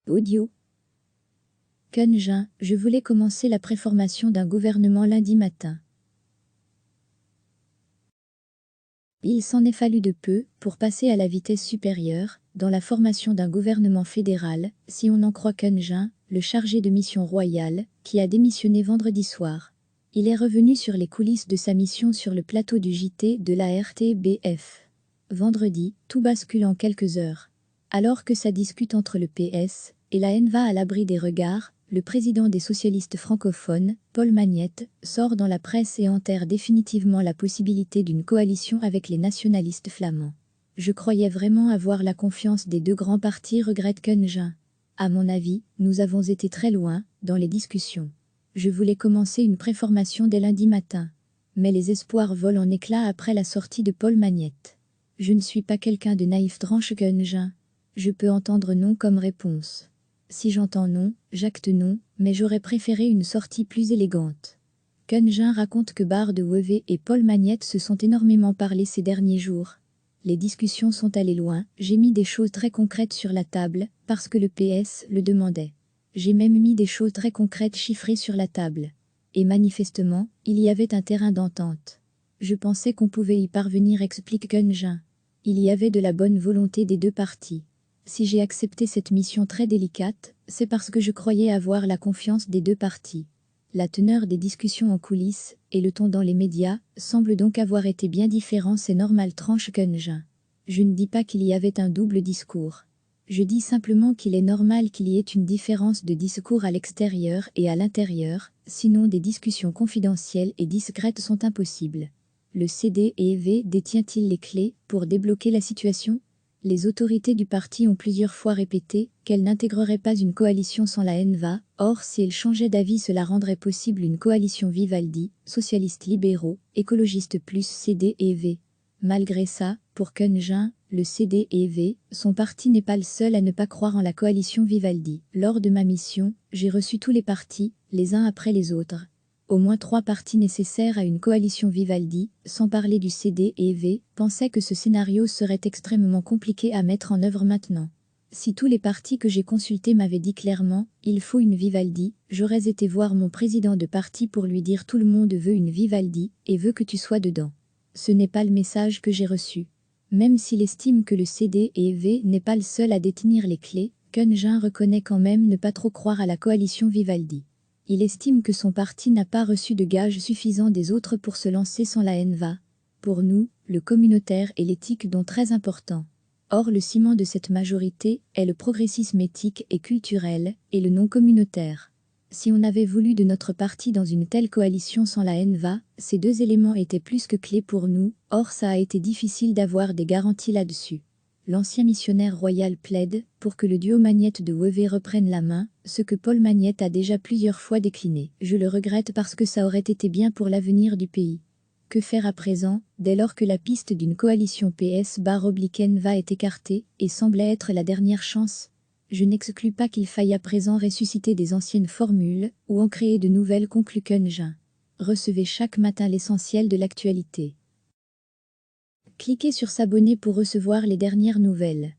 Audio. Keun-Jin, je voulais commencer la préformation d'un gouvernement lundi matin. Il s'en est fallu de peu pour passer à la vitesse supérieure, dans la formation d'un gouvernement fédéral, si on en croit Keun-Jin, le chargé de mission royale, qui a démissionné vendredi soir. Il est revenu sur les coulisses de sa mission sur le plateau du JT de la RTBF. Vendredi, tout bascule en quelques heures. Alors que ça discute entre le PS et la NVA à l'abri des regards, le président des socialistes francophones, Paul Magnette, sort dans la presse et enterre définitivement la possibilité d'une coalition avec les nationalistes flamands. Je croyais vraiment avoir la confiance des deux grands partis, regrette Keun-Jin. À mon avis, nous avons été très loin dans les discussions. Je voulais commencer une préformation dès lundi matin. Mais les espoirs volent en éclats après la sortie de Paul Magnette. Je ne suis pas quelqu'un de naïf, tranche Keun-Jin. Je peux entendre non comme réponse. Si j'entends non, j'acte non, mais j'aurais préféré une sortie plus élégante. Keun-Jin raconte que Barre de Wevé et Paul Magnette se sont énormément parlé ces derniers jours. Les discussions sont allées loin, j'ai mis des choses très concrètes sur la table, parce que le PS le demandait. J'ai même mis des choses très concrètes chiffrées sur la table. Et manifestement, il y avait un terrain d'entente. Je pensais qu'on pouvait y parvenir, explique Keun-Jin. Il y avait de la bonne volonté des deux parties. Si j'ai accepté cette mission très délicate, c'est parce que je croyais avoir la confiance des deux parties. La teneur des discussions en coulisses et le ton dans les médias semblent donc avoir été bien différents, c'est normal, tranche Keun-Jin. Je ne dis pas qu'il y avait un double discours. Je dis simplement qu'il est normal qu'il y ait une différence de discours à l'extérieur et à l'intérieur, sinon des discussions confidentielles et discrètes sont impossibles. Le CD&V détient-il les clés pour débloquer la situation ? Les autorités du parti ont plusieurs fois répété qu'elles n'intégreraient pas une coalition sans la NVA, or si elles changeaient d'avis cela rendrait possible une coalition Vivaldi, socialistes libéraux, écologistes plus CD&V. Malgré ça, pour Keun-Jin, le CD&V, son parti n'est pas le seul à ne pas croire en la coalition Vivaldi. Lors de ma mission, j'ai reçu tous les partis, les uns après les autres. Au moins 3 partis nécessaires à une coalition Vivaldi, sans parler du CD&V, pensaient que ce scénario serait extrêmement compliqué à mettre en œuvre maintenant. Si tous les partis que j'ai consultés m'avaient dit clairement « il faut une Vivaldi », j'aurais été voir mon président de parti pour lui dire « tout le monde veut une Vivaldi et veut que tu sois dedans ». Ce n'est pas le message que j'ai reçu. Même s'il estime que le CD&V n'est pas le seul à détenir les clés, Keun-Jin reconnaît quand même ne pas trop croire à la coalition Vivaldi. Il estime que son parti n'a pas reçu de gages suffisants des autres pour se lancer sans la NVA. Pour nous, le communautaire et l'éthique sont très importants. Or le ciment de cette majorité est le progressisme éthique et culturel, et le non communautaire. Si on avait voulu de notre parti dans une telle coalition sans la NVA, ces deux éléments étaient plus que clés pour nous, or ça a été difficile d'avoir des garanties là-dessus. L'ancien missionnaire royal plaide pour que le duo Magnette de Wevé reprenne la main, ce que Paul Magnette a déjà plusieurs fois décliné. Je le regrette parce que ça aurait été bien pour l'avenir du pays. Que faire à présent, dès lors que la piste d'une coalition PS/NVA est écartée et semblait être la dernière chance ? Je n'exclus pas qu'il faille à présent ressusciter des anciennes formules ou en créer de nouvelles, conclut Keun-Jin. Recevez chaque matin l'essentiel de l'actualité. Cliquez sur s'abonner pour recevoir les dernières nouvelles.